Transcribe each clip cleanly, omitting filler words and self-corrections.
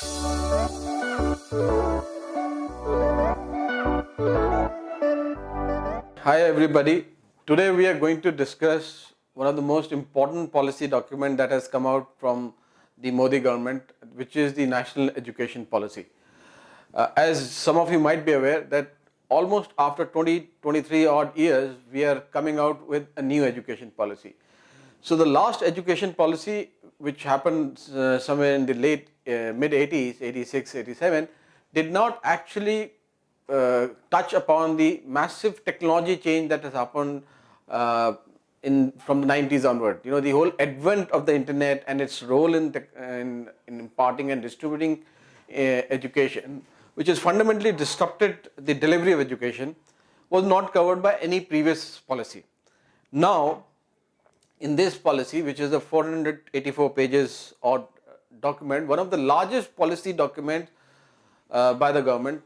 Hi everybody. Today we are going to discuss one of the most important policy document that has come out from the Modi government, which is the National Education Policy. As some of you might be aware that almost after 23 odd years, we are coming out with a new education policy. So the last education policy, which happened somewhere in the late mid 80s, 86, 87, did not actually touch upon the massive technology change that has happened from the 90s onward. You know, the whole advent of the internet and its role in imparting and distributing education, which has fundamentally disrupted the delivery of education, was not covered by any previous policy. Now, in this policy, which is a 484 pages odd document, one of the largest policy documents by the government.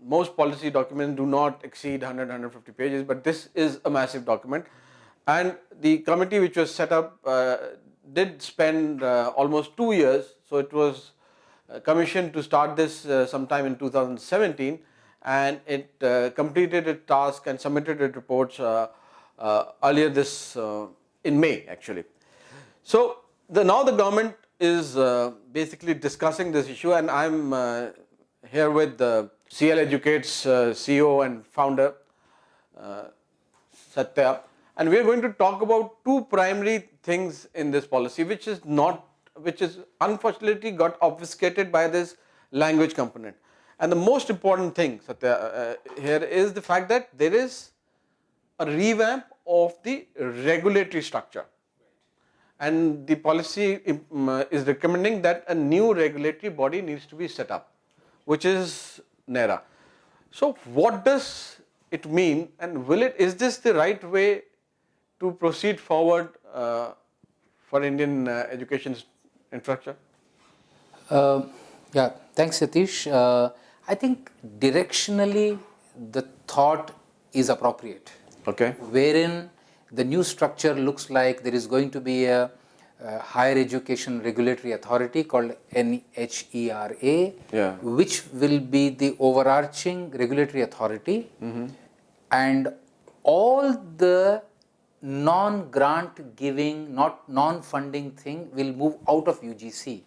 Most policy documents do not exceed 100-150 pages, but this is a massive document. And the committee which was set up did spend almost 2 years. So it was commissioned to start this sometime in 2017, and it completed its task and submitted its reports earlier this in May actually. So now the government is basically discussing this issue, and I'm here with CL Educate's CEO and founder Satya, and we are going to talk about two primary things in this policy, which is unfortunately got obfuscated by this language component. And the most important thing, Satya, here is the fact that there is a revamp of the regulatory structure, and the policy is recommending that a new regulatory body needs to be set up, which is NERA. So what does it mean, and is this the right way to proceed forward for Indian education infrastructure? Yeah, thanks Satish. I think directionally the thought is appropriate. Okay. Wherein the new structure looks like there is going to be a higher education regulatory authority called NHERA, which will be the overarching regulatory authority, and all the non-grant giving, not non-funding thing will move out of UGC.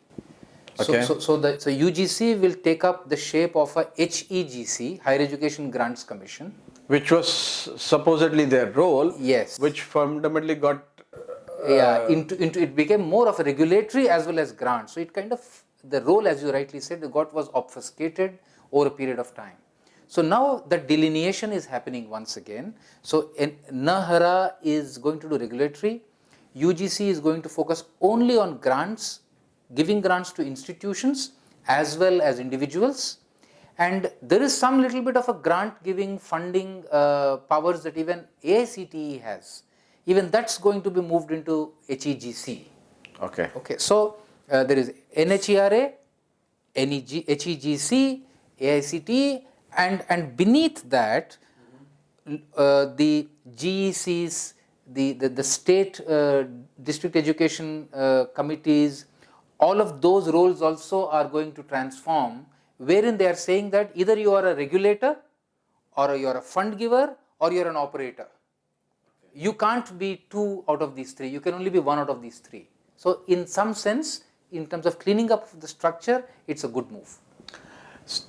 Okay. So UGC will take up the shape of a HEGC, Higher Education Grants Commission, which was supposedly their role. Yes. Which fundamentally got it became more of a regulatory as well as grant. So it kind of, the role, as you rightly said, was obfuscated over a period of time. So now the delineation is happening once again. So NHERA is going to do regulatory, UGC is going to focus only on grants, giving grants to institutions as well as individuals, and there is some little bit of a grant giving funding powers that even AICTE has. Even that's going to be moved into HEGC. Okay. So there is NHERA, HEGC, AICTE, and beneath that the GECs, the state district education committees, all of those roles also are going to transform, wherein they are saying that either you are a regulator, or you are a fund giver, or you are an operator. You can't be two out of these three, you can only be one out of these three. So in some sense, in terms of cleaning up the structure, it's a good move.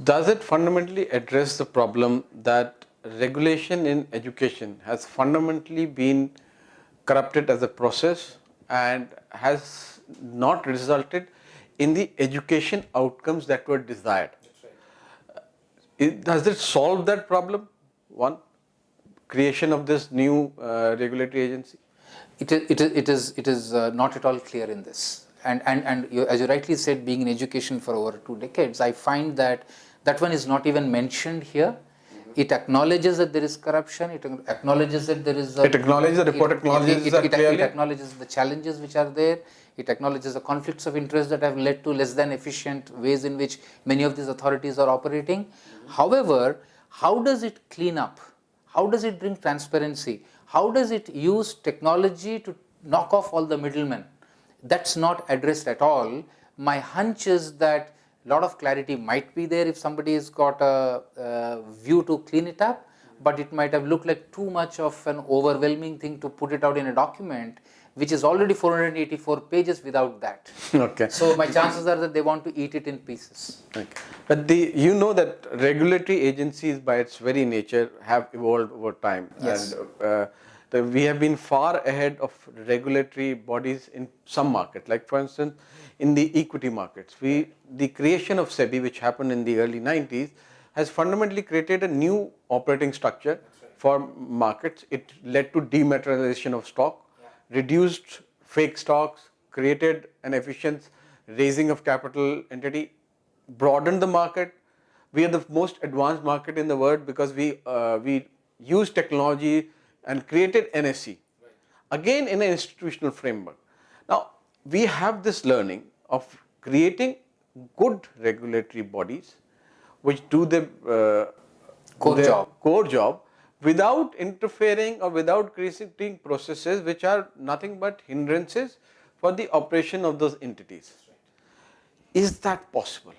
Does it fundamentally address the problem that regulation in education has fundamentally been corrupted as a process and has not resulted in the education outcomes that were desired? Does it solve that problem? One, creation of this new regulatory agency? It is not at all clear in this. And you, as you rightly said, being in education for over 2 decades, I find that one is not even mentioned here. It acknowledges that there is corruption. It acknowledges that there is. It acknowledges, the report acknowledges that clearly. It acknowledges the challenges which are there. It acknowledges the conflicts of interest that have led to less than efficient ways in which many of these authorities are operating. However, how does it clean up? How does it bring transparency? How does it use technology to knock off all the middlemen? That's not addressed at all. My hunch is that lot of clarity might be there if somebody has got a view to clean it up, but it might have looked like too much of an overwhelming thing to put it out in a document which is already 484 pages without that. Okay. So my chances are that they want to eat it in pieces. Okay. But you know that regulatory agencies by its very nature have evolved over time. Yes. And we have been far ahead of regulatory bodies in some markets. Like for instance, in the equity markets, the creation of SEBI, which happened in the early 90s, has fundamentally created a new operating structure for markets. It led to dematerialization of stock, reduced fake stocks, created an efficient raising of capital entity, broadened the market. We are the most advanced market in the world because we use technology and created NSE, again in an institutional framework. Now we have this learning of creating good regulatory bodies which do the core job without interfering or without creating processes which are nothing but hindrances for the operation of those entities. Is that possible?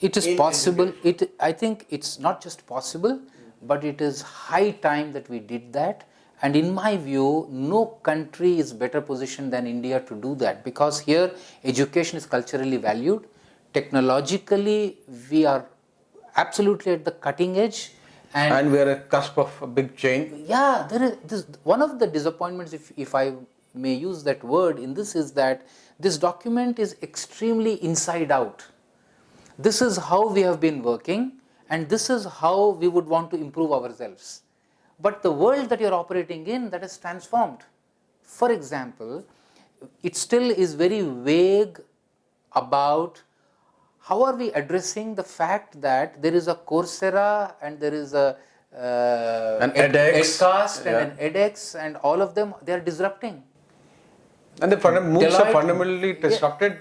It is possible. I think it's not just possible, but it is high time that we did that. And in my view, no country is better positioned than India to do that, because here education is culturally valued. Technologically, we are absolutely at the cutting edge. And we are at the cusp of a big change. Yeah, there is this, one of the disappointments, if I may use that word in this, is that this document is extremely inside out. This is how we have been working, and this is how we would want to improve ourselves. But the world that you are operating in, that is transformed. For example, it still is very vague about how are we addressing the fact that there is a Coursera and there is an Edcast and an edX, and all of them, they are disrupting. And the moves are fundamentally disrupted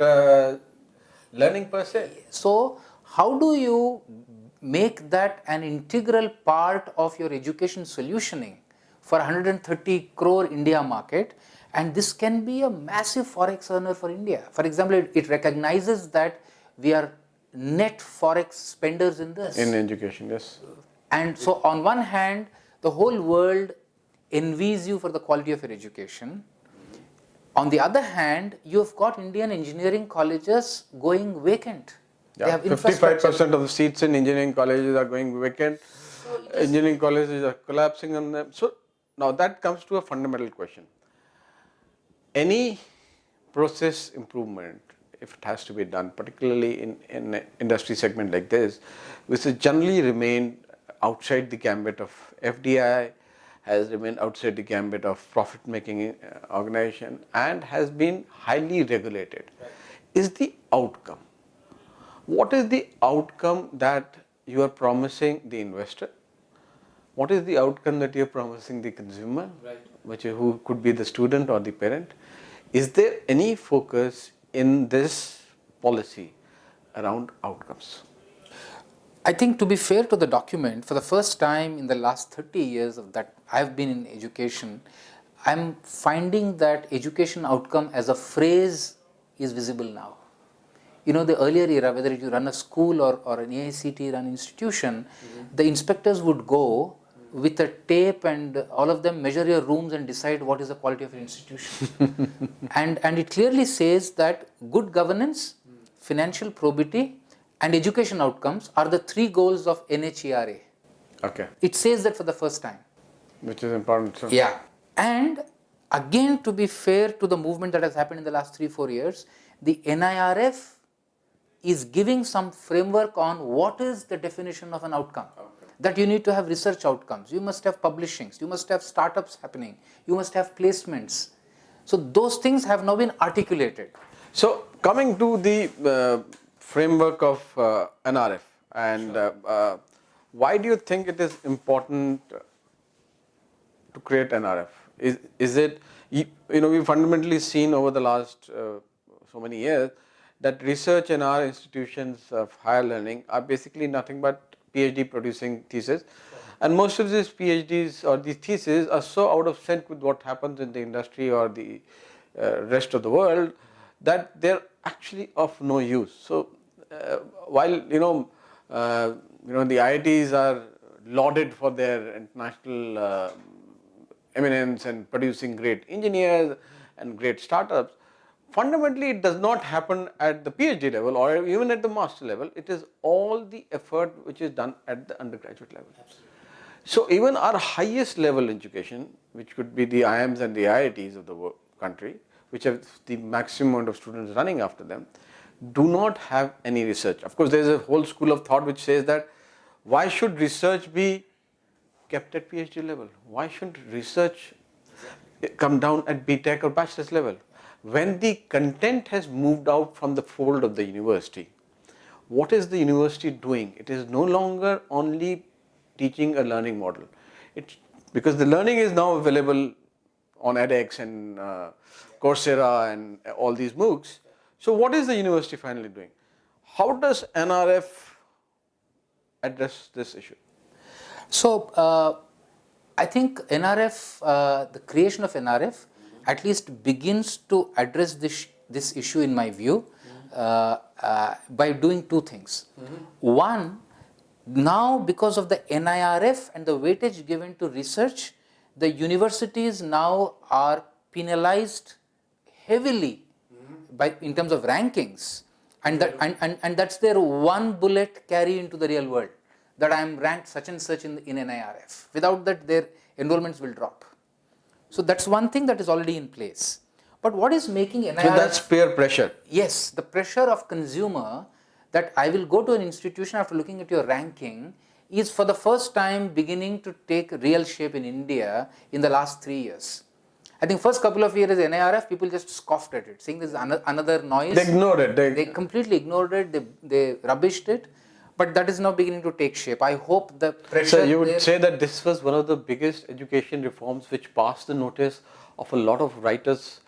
learning per se. So how do you make that an integral part of your education solutioning for 130 crore India market? And this can be a massive forex earner for India. For example, it recognizes that we are net forex spenders in this. In education, yes. And so on one hand, the whole world envies you for the quality of your education. On the other hand, you have got Indian engineering colleges going vacant. Yeah, they have 55% of the seats in engineering colleges are going vacant. So engineering colleges are collapsing on them. So now that comes to a fundamental question. Any process improvement, if it has to be done, particularly in an industry segment like this, which has generally remained outside the gambit of FDI, has remained outside the gambit of profit-making organization, and has been highly regulated, is the outcome. What is the outcome that you are promising the investor? What is the outcome that you are promising the consumer, who could be the student or the parent? Is there any focus in this policy around outcomes? I think, to be fair to the document, for the first time in the last 30 years of that I've been in education, I'm finding that education outcome as a phrase is visible now. You know, the earlier era, whether you run a school or an AICT run institution, the inspectors would go with a tape and all of them measure your rooms and decide what is the quality of your institution. and it clearly says that good governance, financial probity, and education outcomes are the three goals of NHERA. Okay. It says that for the first time. Which is important. So. Yeah. And again, to be fair to the movement that has happened in the last 3-4 years, the NIRF is giving some framework on what is the definition of an outcome. Okay. That you need to have research outcomes, you must have publishings, you must have startups happening, you must have placements. So those things have now been articulated. So coming to the framework of NRF, and why do you think it is important to create NRF? Is it, we've fundamentally seen over the last so many years that research in our institutions of higher learning are basically nothing but PhD producing thesis, and most of these PhDs or these theses are so out of sync with what happens in the industry or the rest of the world that they're actually of no use. So while the IITs are lauded for their international eminence and producing great engineers and great startups, fundamentally it does not happen at the PhD level or even at the master level. It is all the effort which is done at the undergraduate level. Absolutely. So even our highest level education, which could be the IIMs and the IITs of the country, which have the maximum amount of students running after them, do not have any research. Of course, there is a whole school of thought which says that why should research be kept at PhD level? Why shouldn't research come down at BTech or bachelor's level? When the content has moved out from the fold of the university, what is the university doing? It is no longer only teaching a learning model. Because the learning is now available on edX and Coursera and all these MOOCs. So what is the university finally doing? How does NRF address this issue? So I think NRF, the creation of NRF at least begins to address this issue in my view by doing two things. One, now because of the NIRF and the weightage given to research, the universities now are penalized heavily in terms of rankings, and that's their one bullet carry into the real world, that I am ranked such and such in NIRF. Without that, their enrollments will drop. So that's one thing that is already in place. But what is making NIRF... So that's peer pressure. Yes, the pressure of consumer that I will go to an institution after looking at your ranking is for the first time beginning to take real shape in India in the last 3 years. I think first couple of years as NIRF, people just scoffed at it, saying this is another noise. They ignored it. They completely ignored it. They rubbished it. But that is now beginning to take shape. I hope the pressure... So you would say that this was one of the biggest education reforms which passed the notice of a lot of writers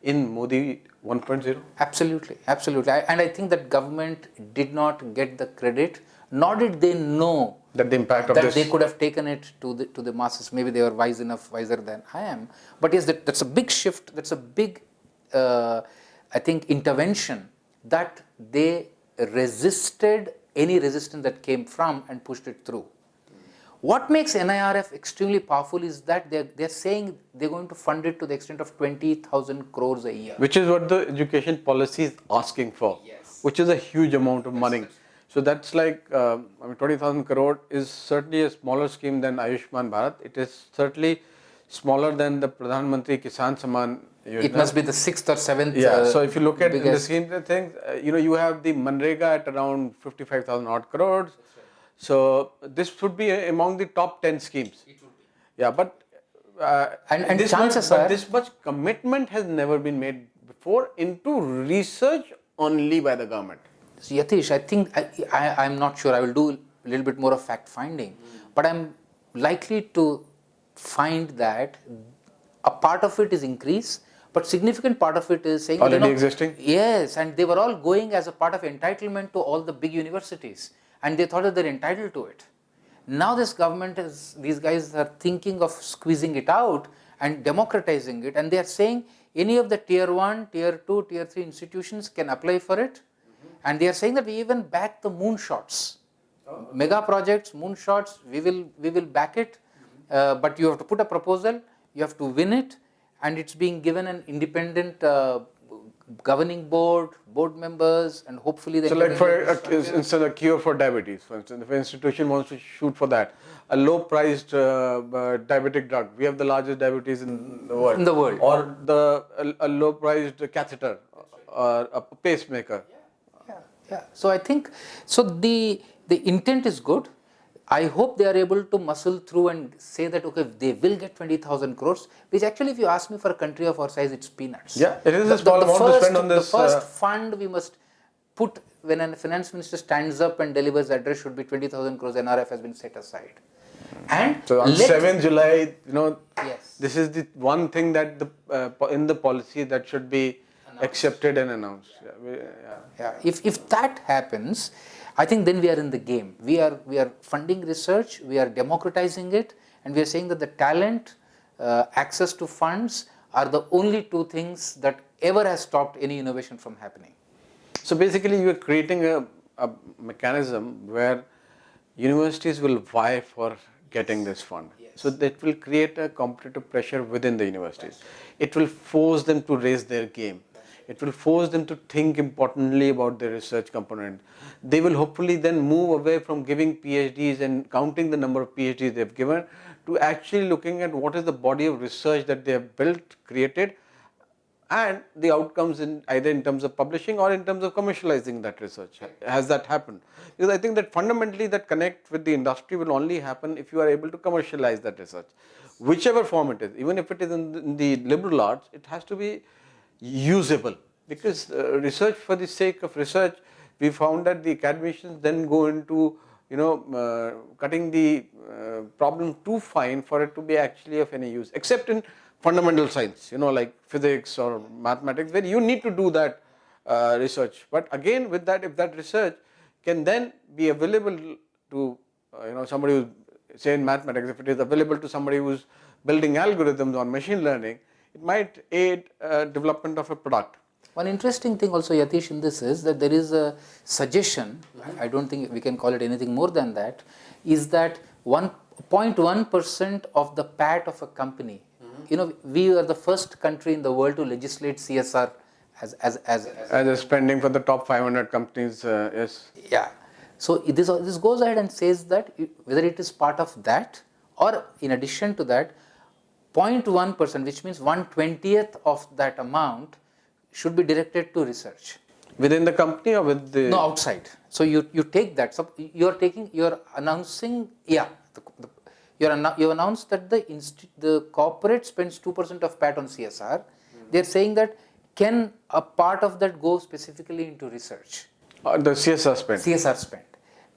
in Modi 1.0? Absolutely, absolutely. And I think that government did not get the credit, nor did they know that the impact of that this... they could have taken it to the masses. Maybe they were wise enough, wiser than I am. But yes, that's a big shift. That's a big, I think, intervention that they resisted any resistance that came from and pushed it through. What makes NIRF extremely powerful is that they're saying they're going to fund it to the extent of 20,000 crores a year. Which is what the education policy is asking for, yes. Which is a huge amount of money. So that's like, 20,000 crore is certainly a smaller scheme than Ayushman Bharat. It is certainly smaller than the Pradhan Mantri Kisan Samman Yojana. It must be the 6th or 7th. Yeah, so if you look at the scheme of things, you have the Manrega at around 55,000 odd crores. So this would be among the top 10 schemes. It would be. Yeah, but this much commitment has never been made before into research only by the government. So Yatish, I think I'm not sure. I will do a little bit more of fact finding, but I'm likely to find that a part of it is increase, but significant part of it is saying already existing. Yes, and they were all going as a part of entitlement to all the big universities. And they thought that they're entitled to it. Now this government these guys are thinking of squeezing it out and democratizing it, and they are saying any of the tier 1, tier 2, tier 3 institutions can apply for it. And they are saying that we even back the moonshots. Mega projects, moonshots, we will back it, but you have to put a proposal, you have to win it, and it's being given an independent governing board members, and hopefully they... So like instead of cure for diabetes, for instance, if an institution wants to shoot for that, a low priced diabetic drug, we have the largest diabetes in the world. Or a low priced catheter, or a pacemaker. Yeah. So I think, the intent is good. I hope they are able to muscle through and say that, okay, they will get 20,000 crores, which actually, if you ask me, for a country of our size, it's peanuts. Yeah, it is a small amount to spend on this. The first fund we must put when a finance minister stands up and delivers address should be 20,000 crores. NRF has been set aside. And so on 7th July, yes. This is the one thing that in the policy that should be accepted and announced. Yeah. If that happens, I think then we are in the game. We are funding research, we are democratizing it, and we are saying that the talent, access to funds are the only two things that ever has stopped any innovation from happening. So basically you are creating a a mechanism where universities will vie for getting this fund. So that will create a competitive pressure within the universities. It will force them to raise their game. It will force them to think importantly about their research component. They will hopefully then move away from giving PhDs and counting the number of PhDs they've given to actually looking at what is the body of research that they have built, created, and the outcomes in either in terms of publishing or in terms of commercializing that research. Has that happened? Because I think that fundamentally that connect with the industry will only happen if you are able to commercialize that research, whichever form it is. Even if it is in the liberal arts, it has to be usable, because research for the sake of research, we found that the academicians then go into cutting the problem too fine for it to be actually of any use, except in fundamental science, like physics or mathematics, where you need to do that research. But again, with that, if that research can then be available to somebody who's, say in mathematics, if it is available to somebody who's building algorithms on machine learning, it might aid development of a product. One interesting thing also, Yatish, in this is that there is a suggestion, I don't think we can call it anything more than that, is that 0.1% of the PAT of a company, we are the first country in the world to legislate CSR as a spending for the top 500 companies, yes. Yeah. So this goes ahead and says that whether it is part of that or in addition to that, 0.1%, which means 1/20th of that amount, should be directed to research. Within the company or with the... No, outside. So you take that. So you're announcing, you've announced that the corporate spends 2% of PAT on CSR. They're saying that can a part of that go specifically into research? The CSR spend. CSR spend.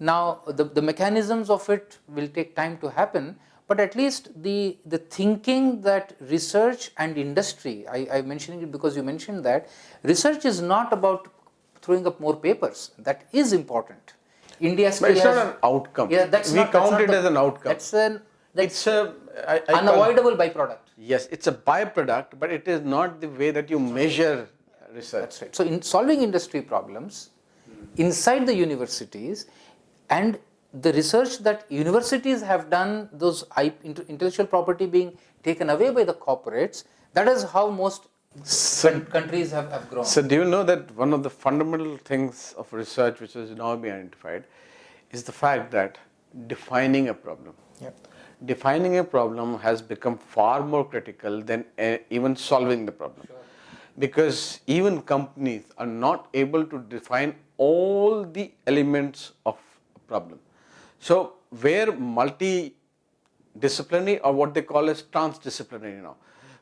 Now, the mechanisms of it will take time to happen, but at least the thinking that research and industry, I'm mentioning it because you mentioned that, research is not about throwing up more papers. That is important. India still but it's not an outcome. Yeah, we count it as an outcome. It's an unavoidable byproduct. Yes, it's a byproduct, but it is not the way that you measure research. That's right. So in solving industry problems inside the universities, and the research that universities have done, those intellectual property being taken away by the corporates, that is how most countries have grown. So do you know that one of the fundamental things of research which has now been identified is the fact that defining a problem. Defining a problem has become far more critical than even solving the problem. Sure. Because even companies are not able to define all the elements of a problem. So where multidisciplinary, or what they call as transdisciplinary now,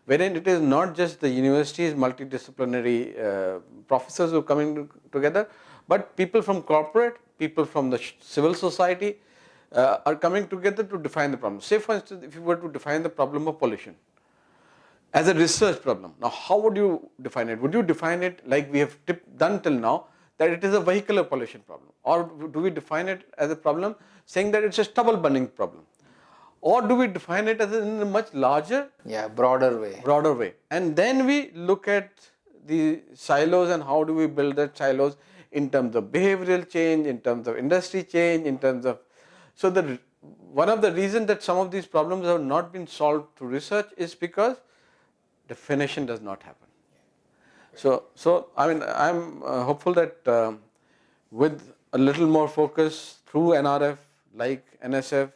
wherein it is not just the universities, multidisciplinary professors who are coming together, but people from corporate, people from the civil society are coming together to define the problem. Say for instance, if you were to define the problem of pollution as a research problem, now how would you define it? Would you define it like we have done till now, that it is a vehicular pollution problem? Or do we define it as a problem saying that it's a stubble burning problem? Or do we define it as in a much larger, broader way? And then we look at the silos and how do we build the silos in terms of behavioral change, in terms of industry change, in terms of... So one of the reasons that some of these problems have not been solved through research is because definition does not happen. So I mean, I'm hopeful that with a little more focus through NRF, like NSF,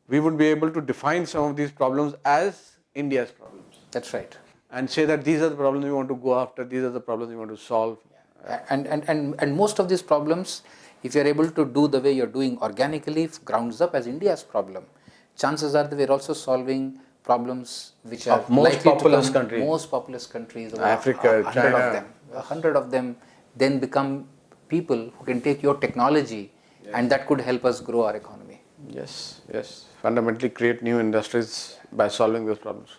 we would be able to define some of these problems as India's problems. That's right. And say that these are the problems we want to go after, these are the problems we want to solve. And most of these problems, if you are able to do the way you're doing organically, grounds up as India's problem, chances are that we're also solving problems which are most populous countries. Most populous countries. Africa, China. 100 of them then become people who can take your technology, and that could help us grow our economy. Yes. Fundamentally create new industries by solving those problems.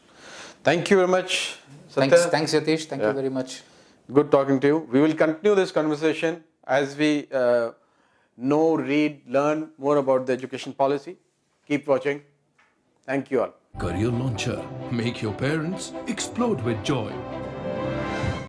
Thank you very much, Satya. Thanks Yatish. Thank you very much. Good talking to you. We will continue this conversation as we know, read, learn more about the education policy. Keep watching. Thank you all. Career Launcher. Make your parents explode with joy.